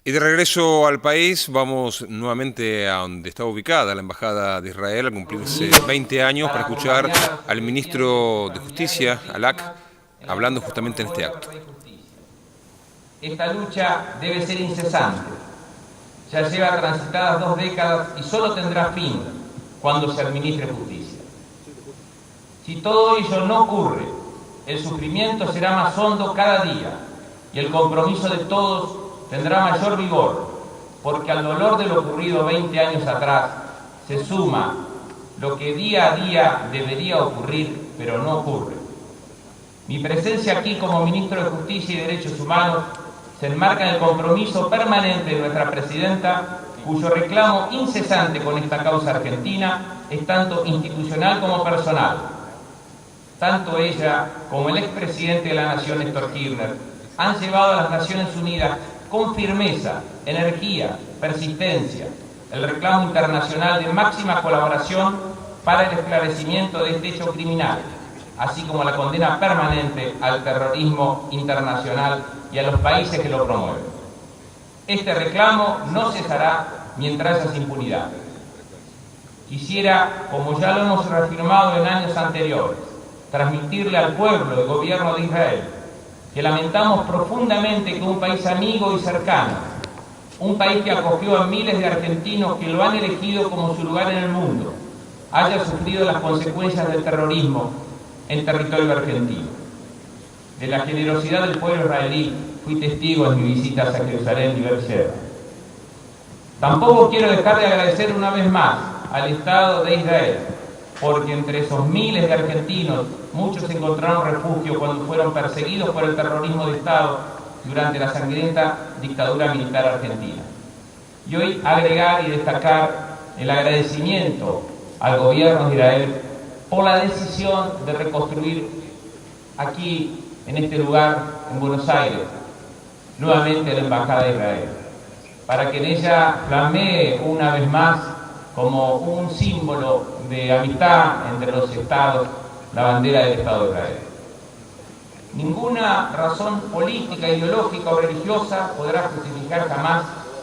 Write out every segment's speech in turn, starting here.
Y de regreso al país, vamos nuevamente a donde está ubicada la Embajada de Israel, al cumplirse 20 años, para escuchar al ministro de Justicia, Alak, hablando justamente en este acto. Esta lucha debe ser incesante. Ya lleva transitadas 2 décadas y solo tendrá fin cuando se administre justicia. Si todo ello no ocurre, el sufrimiento será más hondo cada día y el compromiso de todos tendrá mayor vigor, porque al dolor de lo ocurrido 20 años atrás se suma lo que día a día debería ocurrir, pero no ocurre. Mi presencia aquí como ministro de Justicia y Derechos Humanos se enmarca en el compromiso permanente de nuestra presidenta, cuyo reclamo incesante con esta causa argentina es tanto institucional como personal. Tanto ella como el expresidente de la Nación, Néstor Kirchner, han llevado a las Naciones Unidas con firmeza, energía, persistencia, el reclamo internacional de máxima colaboración para el esclarecimiento de este hecho criminal, así como la condena permanente al terrorismo internacional y a los países que lo promueven. Este reclamo no cesará mientras haya impunidad. Quisiera, como ya lo hemos reafirmado en años anteriores, transmitirle al pueblo y gobierno de Israel que lamentamos profundamente que un país amigo y cercano, un país que acogió a miles de argentinos que lo han elegido como su lugar en el mundo, haya sufrido las consecuencias del terrorismo en territorio argentino. De la generosidad del pueblo israelí fui testigo en mis visitas a Jerusalén y Beersheba. Tampoco quiero dejar de agradecer una vez más al Estado de Israel, porque entre esos miles de argentinos, muchos encontraron refugio cuando fueron perseguidos por el terrorismo de Estado durante la sangrienta dictadura militar argentina. Y hoy agregar y destacar el agradecimiento al gobierno de Israel por la decisión de reconstruir aquí, en este lugar, en Buenos Aires, nuevamente la Embajada de Israel, para que en ella flamee una vez más como un símbolo de amistad entre los estados la bandera del Estado de Israel. Ninguna razón política, ideológica o religiosa podrá justificar jamás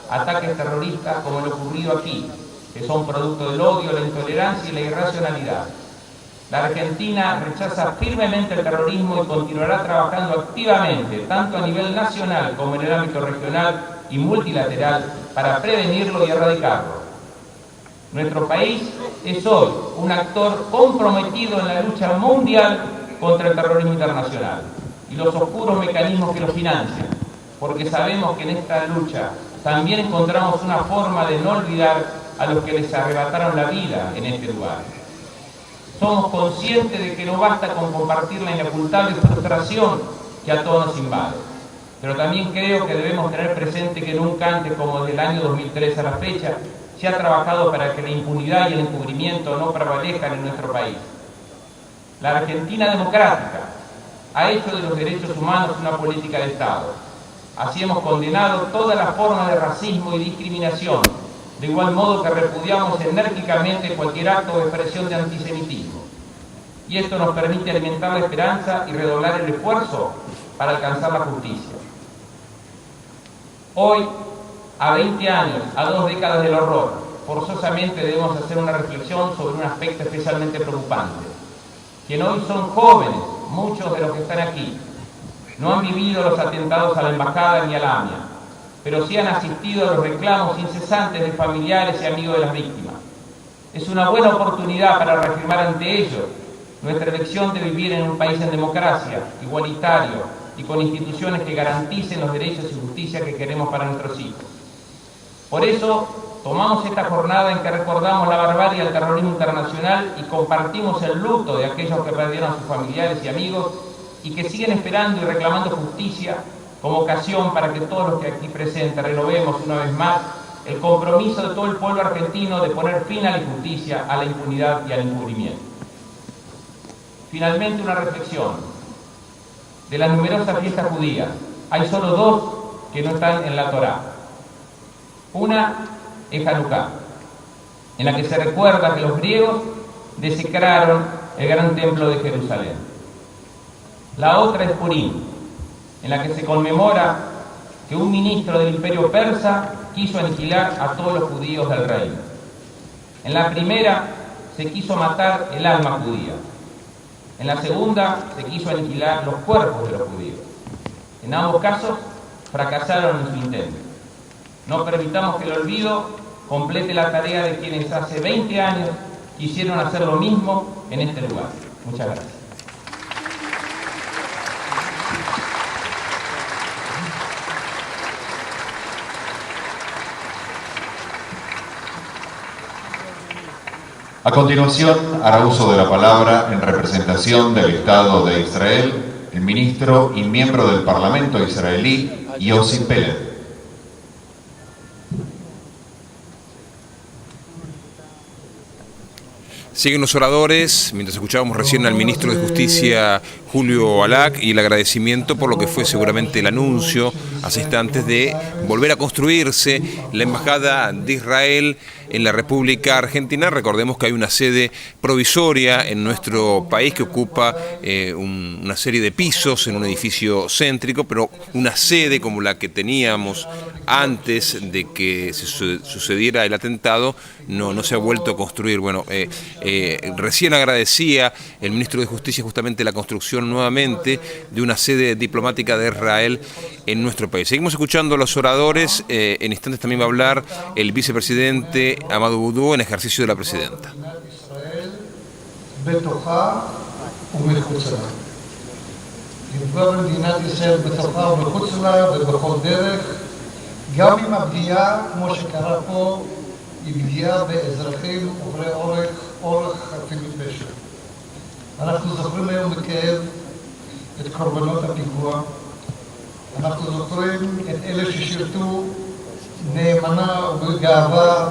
ataques terroristas como lo ocurrido aquí, que son producto del odio, la intolerancia y la irracionalidad. La Argentina rechaza firmemente el terrorismo y continuará trabajando activamente, tanto a nivel nacional como en el ámbito regional y multilateral, para prevenirlo y erradicarlo. Nuestro país es hoy un actor comprometido en la lucha mundial contra el terrorismo internacional y los oscuros mecanismos que lo financian, porque sabemos que en esta lucha también encontramos una forma de no olvidar a los que les arrebataron la vida en este lugar. Somos conscientes de que no basta con compartir la inocultable frustración que a todos nos invade, pero también creo que debemos tener presente que nunca antes, como desde el año 2003 a la fecha, se ha trabajado para que la impunidad y el encubrimiento no prevalezcan en nuestro país. La Argentina democrática ha hecho de los derechos humanos una política de Estado. Así hemos condenado todas las formas de racismo y discriminación, de igual modo que repudiamos enérgicamente cualquier acto o expresión de antisemitismo. Y esto nos permite alimentar la esperanza y redoblar el esfuerzo para alcanzar la justicia. Hoy, a 20 años, a 2 décadas del horror, forzosamente debemos hacer una reflexión sobre un aspecto especialmente preocupante. Quienes hoy son jóvenes, muchos de los que están aquí, no han vivido los atentados a la Embajada ni a la AMIA, pero sí han asistido a los reclamos incesantes de familiares y amigos de las víctimas. Es una buena oportunidad para reafirmar ante ellos nuestra elección de vivir en un país en democracia, igualitario y con instituciones que garanticen los derechos y justicia que queremos para nuestros hijos. Por eso, tomamos esta jornada en que recordamos la barbarie del terrorismo internacional y compartimos el luto de aquellos que perdieron a sus familiares y amigos y que siguen esperando y reclamando justicia como ocasión para que todos los que aquí presentes renovemos una vez más el compromiso de todo el pueblo argentino de poner fin a la injusticia, a la impunidad y al encubrimiento. Finalmente, una reflexión. De las numerosas fiestas judías, hay solo 2 que no están en la Torá. Una es Hanukkah, en la que se recuerda que los griegos desecraron el gran templo de Jerusalén. La otra es Purim, en la que se conmemora que un ministro del imperio persa quiso aniquilar a todos los judíos del reino. En la primera se quiso matar el alma judía. En la segunda se quiso aniquilar los cuerpos de los judíos. En ambos casos fracasaron en su intento. No permitamos que el olvido complete la tarea de quienes hace 20 años quisieron hacer lo mismo en este lugar. Muchas gracias. A continuación, hará uso de la palabra en representación del Estado de Israel, el ministro y miembro del Parlamento israelí, Yossi Peled. Siguen los oradores, mientras escuchábamos recién al ministro de Justicia, Julio Alak, y el agradecimiento por lo que fue seguramente el anuncio hace instantes de volver a construirse la Embajada de Israel en la República Argentina. Recordemos que hay una sede provisoria en nuestro país que ocupa una serie de pisos en un edificio céntrico, pero una sede como la que teníamos antes de que se sucediera el atentado no se ha vuelto a construir. Bueno, recién agradecía el ministro de Justicia justamente la construcción nuevamente de una sede diplomática de Israel en nuestro país. Seguimos escuchando a los oradores. En instantes también va a hablar el vicepresidente Amado Boudou en ejercicio de la presidenta. גם אם הפגיעה, כמו שקרה פה, היא פגיעה באזרחים עוברי אורח חפים מפשע. אנחנו זוכרים היום בכאב את קורבנות הפיגוע. אנחנו זוכרים את אלה ששירתו נאמנה ובגאווה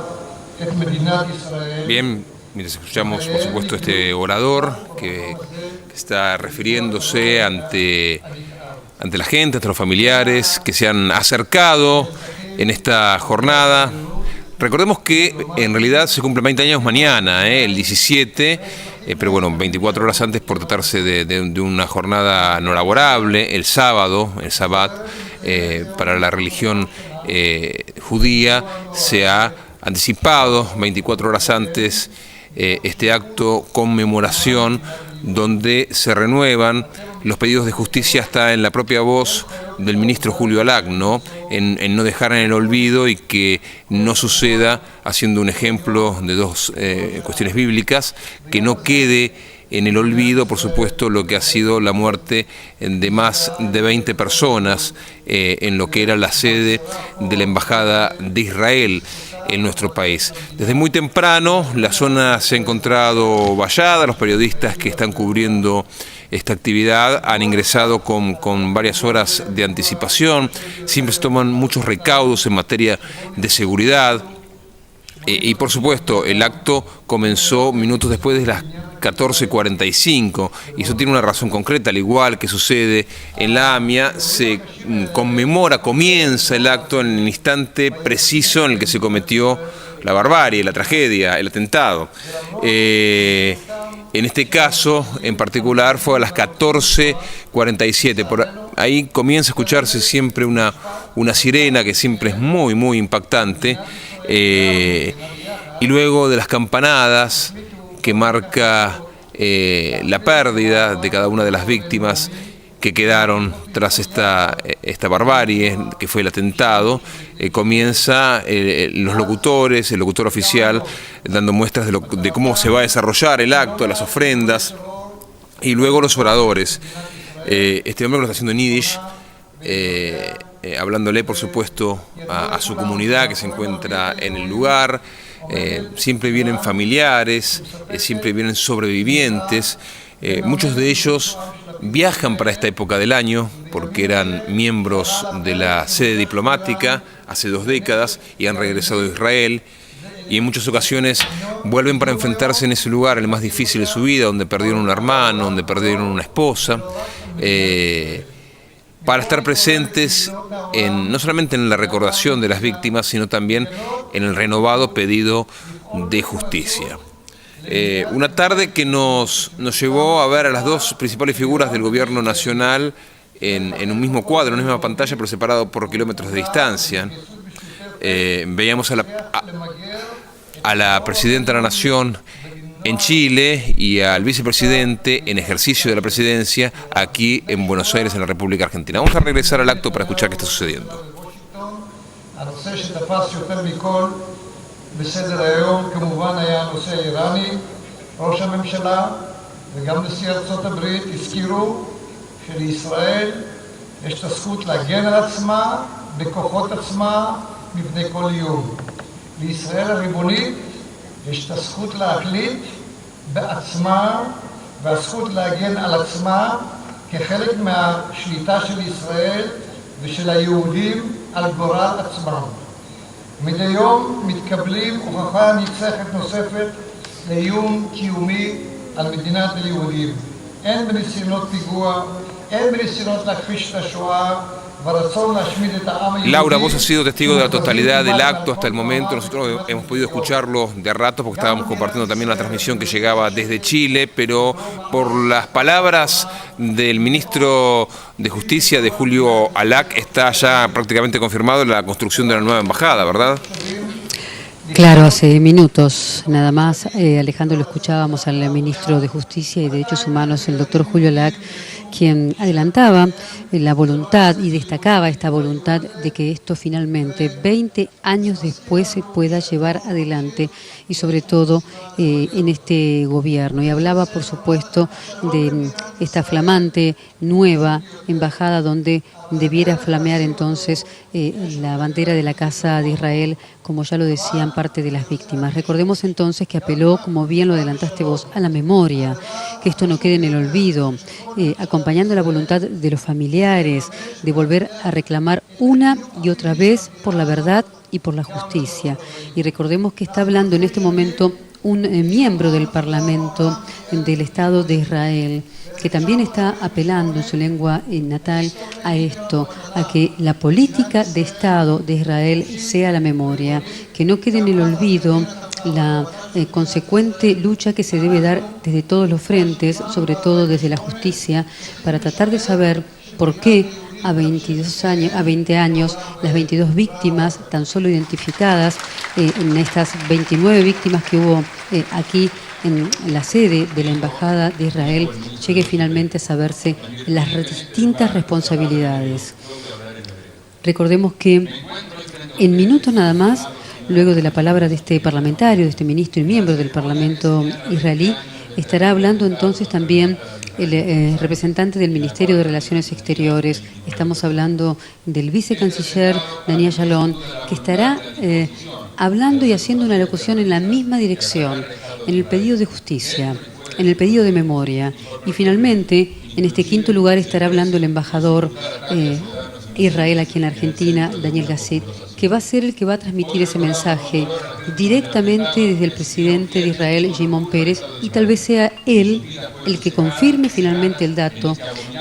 את מדינת ישראל. Bien, mientras escuchamos por supuesto este orador que está refiriéndose ante la gente, ante los familiares que se han acercado en esta jornada. Recordemos que en realidad se cumplen 20 años mañana, el 17, pero bueno, 24 horas antes por tratarse de una jornada no laborable, el sábado, el Sabbat, para la religión judía se ha anticipado 24 horas antes este acto conmemoración donde se renuevan los pedidos de justicia. Está en la propia voz del ministro Julio Alak, ¿no? En no dejar en el olvido y que no suceda, haciendo un ejemplo de dos cuestiones bíblicas, que no quede en el olvido, por supuesto, lo que ha sido la muerte de más de 20 personas en lo que era la sede de la Embajada de Israel en nuestro país. Desde muy temprano la zona se ha encontrado vallada, los periodistas que están cubriendo esta actividad han ingresado con varias horas de anticipación, siempre se toman muchos recaudos en materia de seguridad y por supuesto el acto comenzó minutos después de las 14:45 y eso tiene una razón concreta, al igual que sucede en la AMIA, se comienza el acto en el instante preciso en el que se cometió la barbarie, la tragedia, el atentado. En este caso en particular fue a las 14:47, por ahí comienza a escucharse siempre una sirena que siempre es muy muy impactante, y luego de las campanadas que marca la pérdida de cada una de las víctimas que quedaron tras esta barbarie que fue el atentado, comienza los locutores, el locutor oficial dando muestras de cómo se va a desarrollar el acto, las ofrendas, y luego los oradores. Este hombre lo está haciendo en yiddish, hablándole por supuesto a su comunidad que se encuentra en el lugar. Siempre vienen familiares, siempre vienen sobrevivientes, muchos de ellos viajan para esta época del año porque eran miembros de la sede diplomática hace 2 décadas y han regresado a Israel, y en muchas ocasiones vuelven para enfrentarse en ese lugar, el más difícil de su vida, donde perdieron un hermano, donde perdieron una esposa, para estar presentes no solamente en la recordación de las víctimas, sino también en el renovado pedido de justicia. Una tarde que nos llevó a ver a las dos principales figuras del gobierno nacional en un mismo cuadro, en una misma pantalla, pero separado por kilómetros de distancia. Veíamos a la presidenta de la Nación en Chile y al vicepresidente en ejercicio de la presidencia aquí en Buenos Aires, en la República Argentina. Vamos a regresar al acto para escuchar qué está sucediendo. הנושא שתפס יותר מכל בסדר היום כמובן היה הנושא האיראני. ראש הממשלה וגם נשיא ארצות הברית הזכירו שלישראל יש את הזכות להגן על עצמה בכוחות עצמה מפני כל איום. לישראל הריבונית יש את הזכות להחליט בעצמה והזכות להגן על עצמה כחלק מהשליטה של ישראל ושל היהודים על גורל עצמם. מדי יום מתקבלים הוכחה ניצחת נוספת לאיום קיומי על מדינת היהודים. אין בניסיונות פיגוע, אין בניסיונות להכחיש את השואה. Laura, vos has sido testigo de la totalidad del acto hasta el momento. Nosotros hemos podido escucharlo de rato porque estábamos compartiendo también la transmisión que llegaba desde Chile, pero por las palabras del ministro de Justicia, de Julio Alac, está ya prácticamente confirmado la construcción de la nueva embajada, ¿verdad? Claro, hace minutos nada más, Alejandro, lo escuchábamos al ministro de Justicia y Derechos Humanos, el doctor Julio Alac, quien adelantaba la voluntad y destacaba esta voluntad de que esto finalmente, 20 años después, se pueda llevar adelante y sobre todo en este gobierno. Y hablaba, por supuesto, de esta flamante nueva embajada donde debiera flamear entonces la bandera de la Casa de Israel, como ya lo decían parte de las víctimas. Recordemos entonces que apeló, como bien lo adelantaste vos, a la memoria, que esto no quede en el olvido, acompañando la voluntad de los familiares de volver a reclamar una y otra vez por la verdad y por la justicia. Y recordemos que está hablando en este momento un miembro del Parlamento del Estado de Israel, que también está apelando en su lengua natal a esto, a que la política de Estado de Israel sea la memoria, que no quede en el olvido la consecuente lucha que se debe dar desde todos los frentes, sobre todo desde la justicia, para tratar de saber por qué a 20 años, las 22 víctimas tan solo identificadas, en estas 29 víctimas que hubo aquí en la sede de la Embajada de Israel, llegue finalmente a saberse las distintas responsabilidades. Recordemos que en minutos nada más, luego de la palabra de este parlamentario, de este ministro y miembro del Parlamento israelí, estará hablando entonces también el representante del Ministerio de Relaciones Exteriores. Estamos hablando del vicecanciller Daniel Ayalon, que estará hablando y haciendo una locución en la misma dirección, en el pedido de justicia, en el pedido de memoria. Y finalmente, en este quinto lugar, estará hablando el embajador Israel aquí en la Argentina, Daniel Gasset, que va a ser el que va a transmitir ese mensaje directamente desde el presidente de Israel, Shimon Peres, y tal vez sea él el que confirme finalmente el dato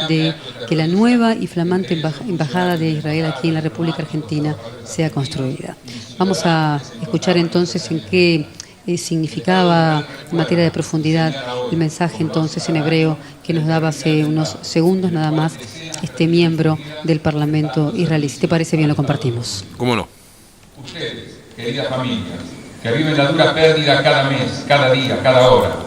de que la nueva y flamante embajada de Israel aquí en la República Argentina sea construida. Vamos a escuchar entonces en qué significaba en materia de profundidad el mensaje entonces en hebreo que nos daba hace unos segundos nada más este miembro del Parlamento israelí. Si te parece bien, lo compartimos. ¿Cómo no? Ustedes, queridas familias, que viven la dura pérdida cada mes, cada día, cada hora.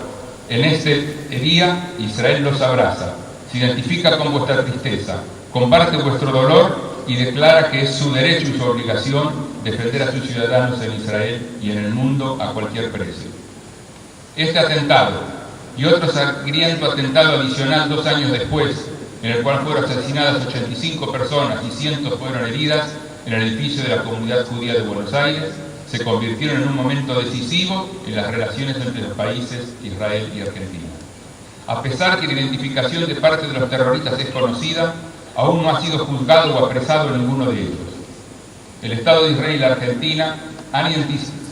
En este día, Israel los abraza, se identifica con vuestra tristeza, comparte vuestro dolor y declara que es su derecho y su obligación defender a sus ciudadanos en Israel y en el mundo a cualquier precio. Este atentado y otro sangriento atentado adicional 2 años después, en el cual fueron asesinadas 85 personas y cientos fueron heridas en el edificio de la comunidad judía de Buenos Aires, se convirtieron en un momento decisivo en las relaciones entre los países Israel y Argentina. A pesar que la identificación de parte de los terroristas es conocida, aún no ha sido juzgado o apresado ninguno de ellos. El Estado de Israel y la Argentina han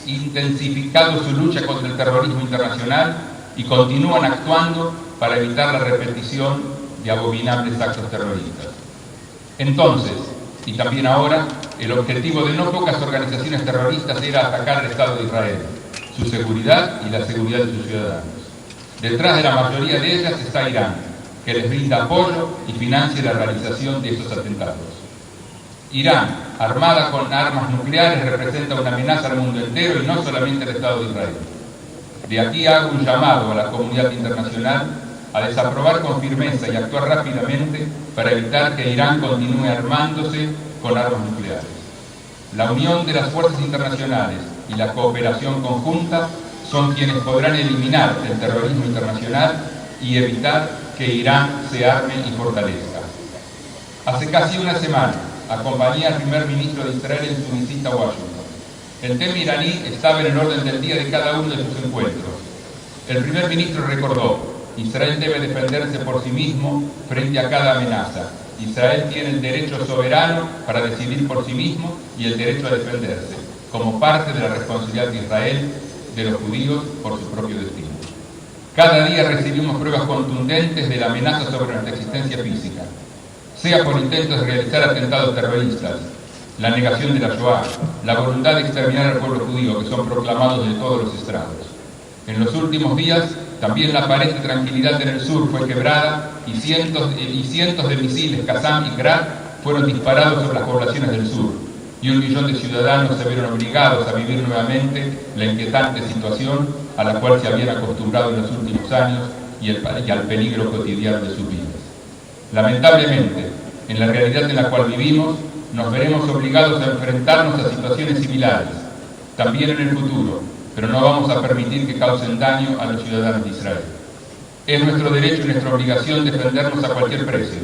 intensificado su lucha contra el terrorismo internacional y continúan actuando para evitar la repetición de abominables actos terroristas. Entonces, y también ahora, el objetivo de no pocas organizaciones terroristas era atacar al Estado de Israel, su seguridad y la seguridad de sus ciudadanos. Detrás de la mayoría de ellas está Irán, que les brinda apoyo y financia la realización de estos atentados. Irán, armada con armas nucleares, representa una amenaza al mundo entero y no solamente al Estado de Israel. De aquí hago un llamado a la comunidad internacional a desaprobar con firmeza y actuar rápidamente para evitar que Irán continúe armándose con armas nucleares. La unión de las fuerzas internacionales y la cooperación conjunta son quienes podrán eliminar el terrorismo internacional y evitar que Irán se arme y fortalezca. Hace casi una semana acompañé al primer ministro de Israel en su visita a Washington. El tema iraní estaba en el orden del día de cada uno de sus encuentros. El primer ministro recordó: Israel debe defenderse por sí mismo frente a cada amenaza. Israel tiene el derecho soberano para decidir por sí mismo y el derecho a defenderse, como parte de la responsabilidad de Israel, de los judíos, por su propio destino. Cada día recibimos pruebas contundentes de la amenaza sobre nuestra existencia física, sea por intentos de realizar atentados terroristas, la negación de la Shoah, la voluntad de exterminar al pueblo judío, que son proclamados de todos los estrados. En los últimos días, también la pared de tranquilidad en el sur fue quebrada y cientos de misiles Qassam y Grad fueron disparados sobre las poblaciones del sur, y 1 millón de ciudadanos se vieron obligados a vivir nuevamente la inquietante situación a la cual se habían acostumbrado en los últimos años y al peligro cotidiano de sus vidas. Lamentablemente, en la realidad en la cual vivimos, nos veremos obligados a enfrentarnos a situaciones similares, también en el futuro, pero no vamos a permitir que causen daño a los ciudadanos de Israel. Es nuestro derecho y nuestra obligación defendernos a cualquier precio,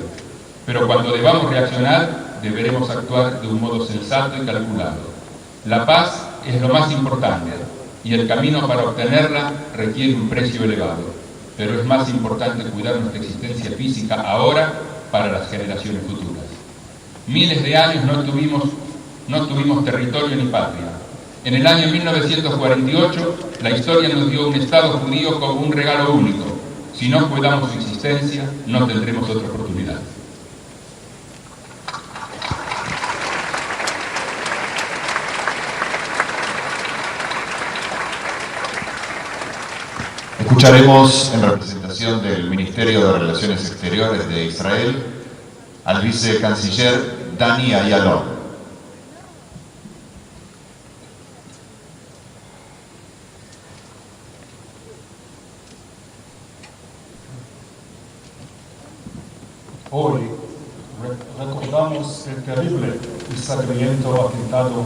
pero cuando debamos reaccionar, deberemos actuar de un modo sensato y calculado. La paz es lo más importante, y el camino para obtenerla requiere un precio elevado, pero es más importante cuidar nuestra existencia física ahora para las generaciones futuras. Miles de años no tuvimos territorio ni patria. En el año 1948, la historia nos dio un Estado judío como un regalo único. Si no cuidamos su existencia, no tendremos otra oportunidad. Escucharemos en representación del Ministerio de Relaciones Exteriores de Israel al vicecanciller Dani Ayalon. Hoy recordamos el terrible y sangriento atentado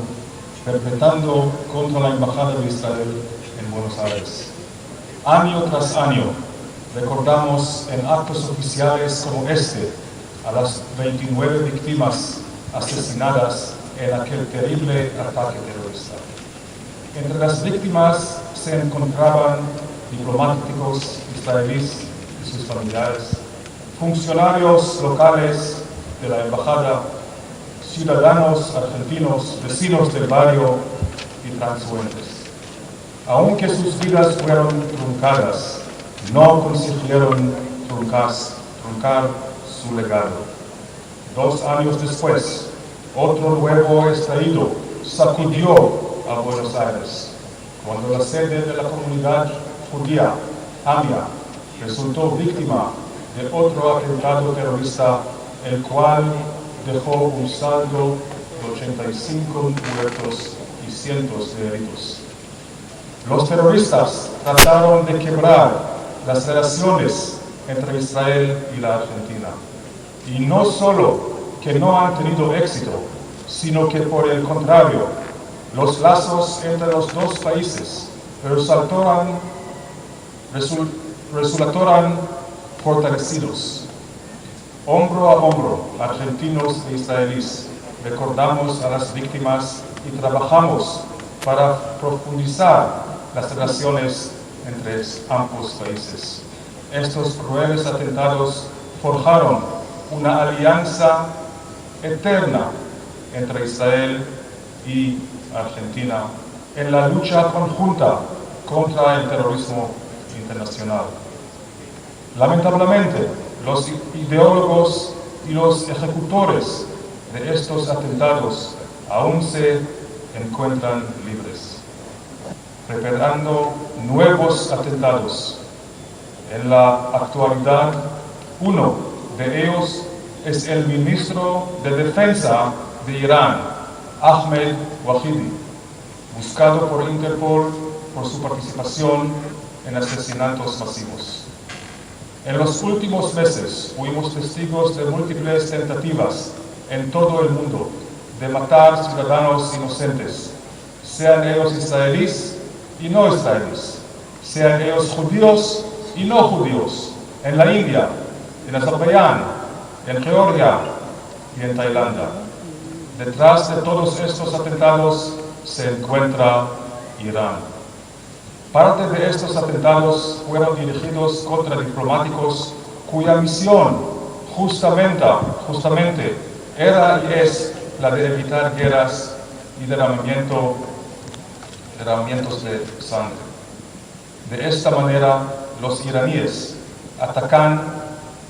perpetrado contra la Embajada de Israel en Buenos Aires. Año tras año recordamos en actos oficiales como este a las 29 víctimas asesinadas en aquel terrible ataque terrorista. Entre las víctimas se encontraban diplomáticos israelíes y sus familiares, funcionarios locales de la embajada, ciudadanos argentinos, vecinos del barrio y transeúntes. Aunque sus vidas fueron truncadas, no consiguieron truncar su legado. 2 años después, otro nuevo estallido sacudió a Buenos Aires, cuando la sede de la comunidad judía, AMIA, resultó víctima de otro atentado terrorista, el cual dejó un saldo de 85 muertos y cientos de heridos. Los terroristas trataron de quebrar las relaciones entre Israel y la Argentina. Y no solo que no han tenido éxito, sino que por el contrario, los lazos entre los dos países resultaron fortalecidos. Hombro a hombro, argentinos e israelíes, recordamos a las víctimas y trabajamos para profundizar las relaciones entre ambos países. Estos crueles atentados forjaron una alianza eterna entre Israel y Argentina en la lucha conjunta contra el terrorismo internacional. Lamentablemente, los ideólogos y los ejecutores de estos atentados aún se encuentran libres, preparando nuevos atentados. En la actualidad, Uno de ellos es el ministro de Defensa de Irán, Ahmed Wahidi, buscado por Interpol por su participación en asesinatos masivos. En los últimos meses fuimos testigos de múltiples tentativas en todo el mundo de matar ciudadanos inocentes, sean ellos israelíes y no israelíes, sean ellos judíos y no judíos, en la India, en Azerbaiyán, en Georgia y en Tailandia. Detrás de todos estos atentados se encuentra Irán. Parte de estos atentados fueron dirigidos contra diplomáticos cuya misión justamente era y es la de evitar guerras y derramamientos de sangre. De esta manera, los iraníes atacan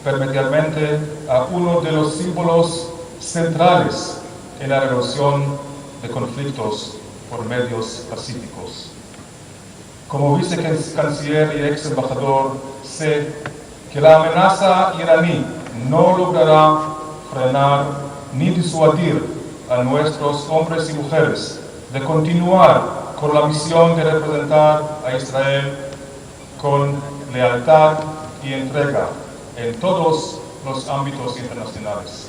permanentemente a uno de los símbolos centrales en la resolución de conflictos por medios pacíficos. Como vicecanciller y ex embajador, sé que la amenaza iraní no logrará frenar ni disuadir a nuestros hombres y mujeres de continuar con la misión de representar a Israel con lealtad y entrega en todos los ámbitos internacionales.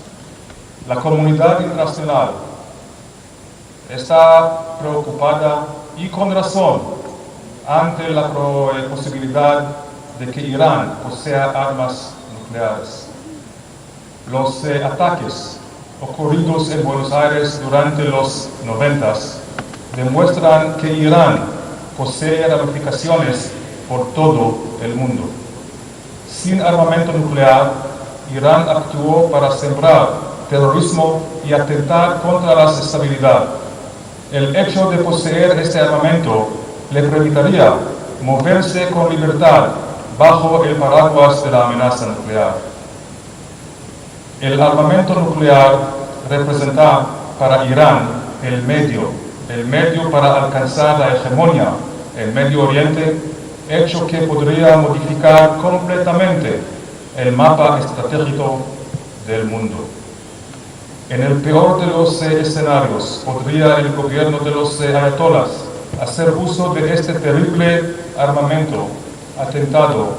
La comunidad internacional está preocupada y con razón ante la posibilidad de que Irán posea armas nucleares. Los ataques ocurridos en Buenos Aires durante los 90s demuestran que Irán posee ramificaciones por todo el mundo. Sin armamento nuclear, Irán actuó para sembrar terrorismo y atentar contra la estabilidad. El hecho de poseer este armamento le permitiría moverse con libertad bajo el paraguas de la amenaza nuclear. El armamento nuclear representa para Irán el medio para alcanzar la hegemonía en Medio Oriente, hecho que podría modificar completamente el mapa estratégico del mundo. En el peor de los escenarios, podría el gobierno de los ayatolás hacer uso de este terrible armamento atentado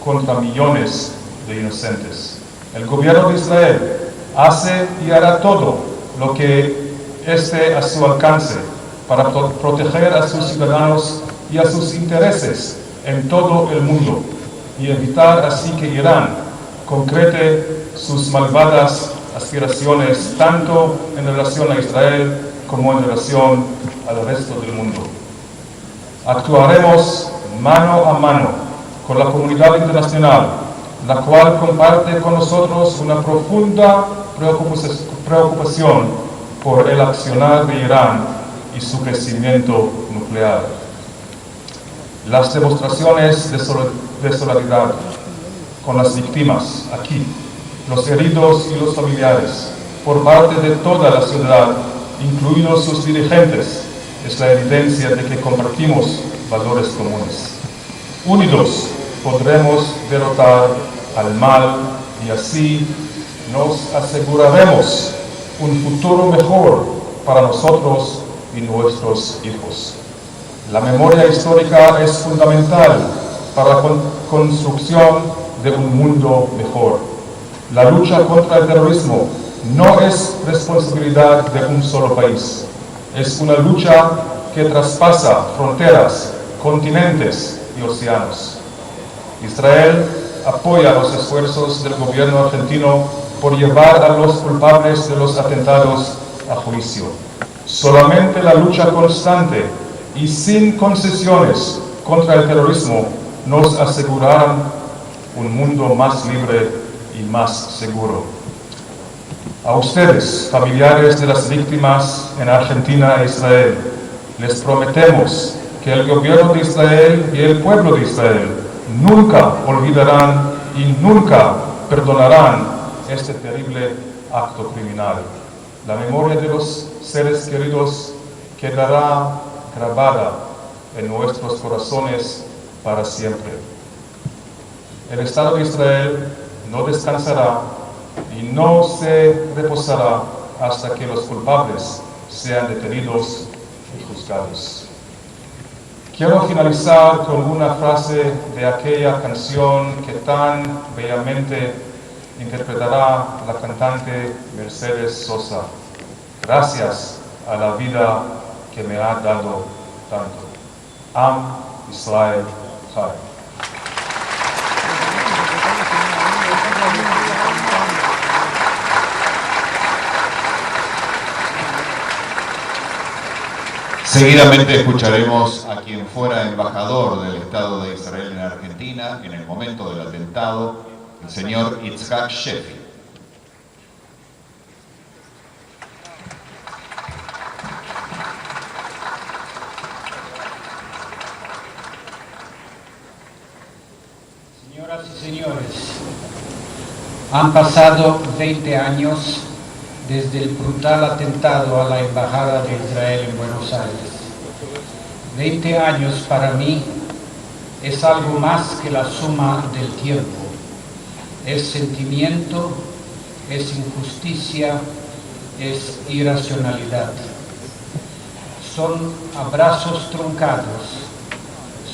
contra millones de inocentes. El gobierno de Israel hace y hará todo lo que esté a su alcance para proteger a sus ciudadanos y a sus intereses en todo el mundo y evitar así que Irán concrete sus malvadas aspiraciones tanto en relación a Israel como en relación al resto del mundo. Actuaremos mano a mano con la comunidad internacional, la cual comparte con nosotros una profunda preocupación por el accionar de Irán y su crecimiento nuclear. Las demostraciones de solidaridad con las víctimas aquí, los heridos y los familiares, por parte de toda la ciudad, incluidos sus dirigentes, es la evidencia de que compartimos valores comunes. Unidos podremos derrotar al mal y así nos aseguraremos un futuro mejor para nosotros y nuestros hijos. La memoria histórica es fundamental para la construcción de un mundo mejor. La lucha contra el terrorismo no es responsabilidad de un solo país. Es una lucha que traspasa fronteras, continentes y océanos. Israel apoya los esfuerzos del gobierno argentino por llevar a los culpables de los atentados a juicio. Solamente la lucha constante y sin concesiones contra el terrorismo nos asegurarán un mundo más libre y más seguro. A ustedes, familiares de las víctimas en Argentina e Israel, les prometemos que el gobierno de Israel y el pueblo de Israel nunca olvidarán y nunca perdonarán este terrible acto criminal. La memoria de los seres queridos quedará grabada en nuestros corazones para siempre. El Estado de Israel no descansará y no se reposará hasta que los culpables sean detenidos y juzgados. Quiero finalizar con una frase de aquella canción que tan bellamente interpretará la cantante Mercedes Sosa. Gracias a la vida que me ha dado tanto. Am Israel Chai. Seguidamente escucharemos a quien fuera embajador del Estado de Israel en Argentina en el momento del atentado, el señor Yitzhak Sheffi. Señoras y señores, han pasado 20 años desde el brutal atentado a la Embajada de Israel en Buenos Aires. 20 años para mí es algo más que la suma del tiempo. Es sentimiento, es injusticia, es irracionalidad. Son abrazos truncados,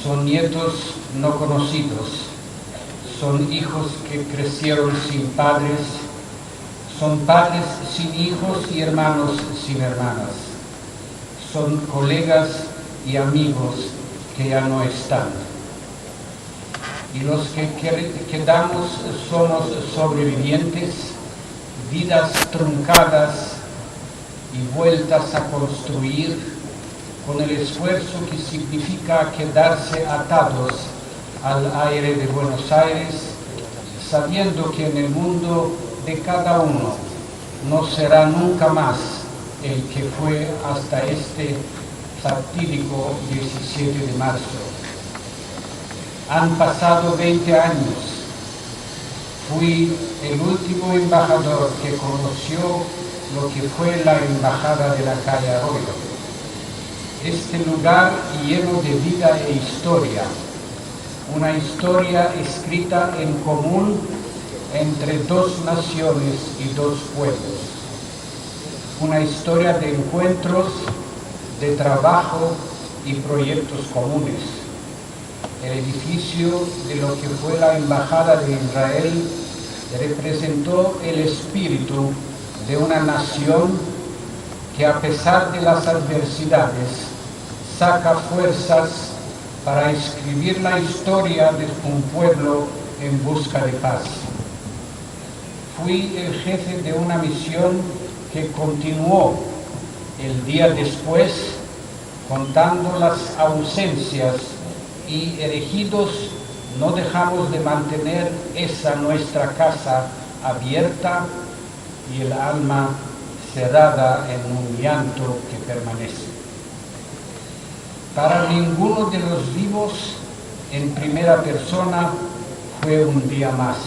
son nietos no conocidos, son hijos que crecieron sin padres, son padres sin hijos y hermanos sin hermanas. Son colegas y amigos que ya no están. Y los que quedamos somos sobrevivientes, vidas truncadas y vueltas a construir con el esfuerzo que significa quedarse atados al aire de Buenos Aires, sabiendo que en el mundo de cada uno no será nunca más el que fue hasta este fatídico 17 de marzo. Han pasado 20 años. Fui el último embajador que conoció lo que fue la embajada de la calle Arroyo. Este lugar lleno de vida e historia, una historia escrita en común entre dos naciones y dos pueblos. Una historia de encuentros, de trabajo y proyectos comunes. El edificio de lo que fue la Embajada de Israel representó el espíritu de una nación que, a pesar de las adversidades, saca fuerzas para escribir la historia de un pueblo en busca de paz. Fui el jefe de una misión que continuó el día después, contando las ausencias y elegidos, no dejamos de mantener esa nuestra casa abierta y el alma cerrada en un llanto que permanece. Para ninguno de los vivos, en primera persona, fue un día más.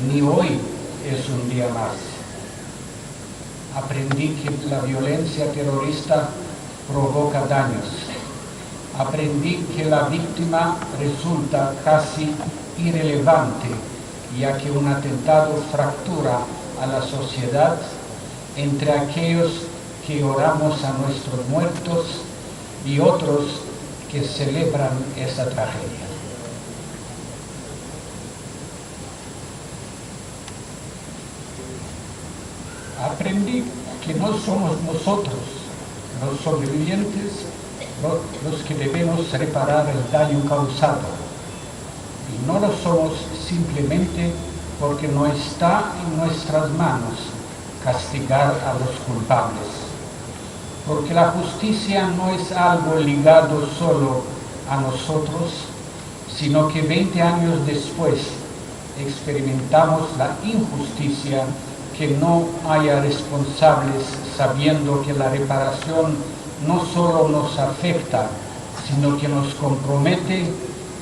Ni hoy es un día más. Aprendí que la violencia terrorista provoca daños. Aprendí que la víctima resulta casi irrelevante, ya que un atentado fractura a la sociedad entre aquellos que oramos a nuestros muertos y otros que celebran esa tragedia. Aprendí que no somos nosotros, los sobrevivientes, los que debemos reparar el daño causado. Y no lo somos simplemente porque no está en nuestras manos castigar a los culpables. Porque la justicia no es algo ligado solo a nosotros, sino que 20 años después experimentamos la injusticia que no haya responsables, sabiendo que la reparación no solo nos afecta, sino que nos compromete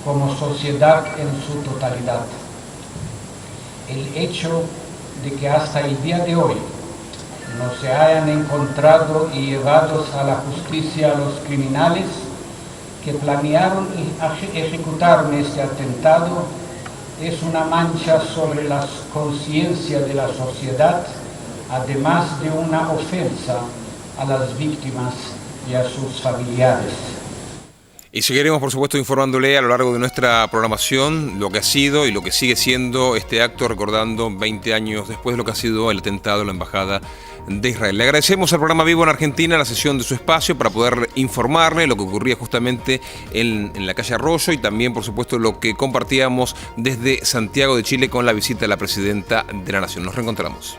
como sociedad en su totalidad. El hecho de que hasta el día de hoy no se hayan encontrado y llevados a la justicia a los criminales que planearon y ejecutaron este atentado es una mancha sobre la conciencia de la sociedad, además de una ofensa a las víctimas y a sus familiares. Y seguiremos, por supuesto, informándole a lo largo de nuestra programación lo que ha sido y lo que sigue siendo este acto, recordando 20 años después lo que ha sido el atentado a la Embajada de Israel. Le agradecemos al programa Vivo en Argentina la sesión de su espacio para poder informarle lo que ocurría justamente en la calle Arroyo y también, por supuesto, lo que compartíamos desde Santiago de Chile con la visita de la Presidenta de la Nación. Nos reencontramos.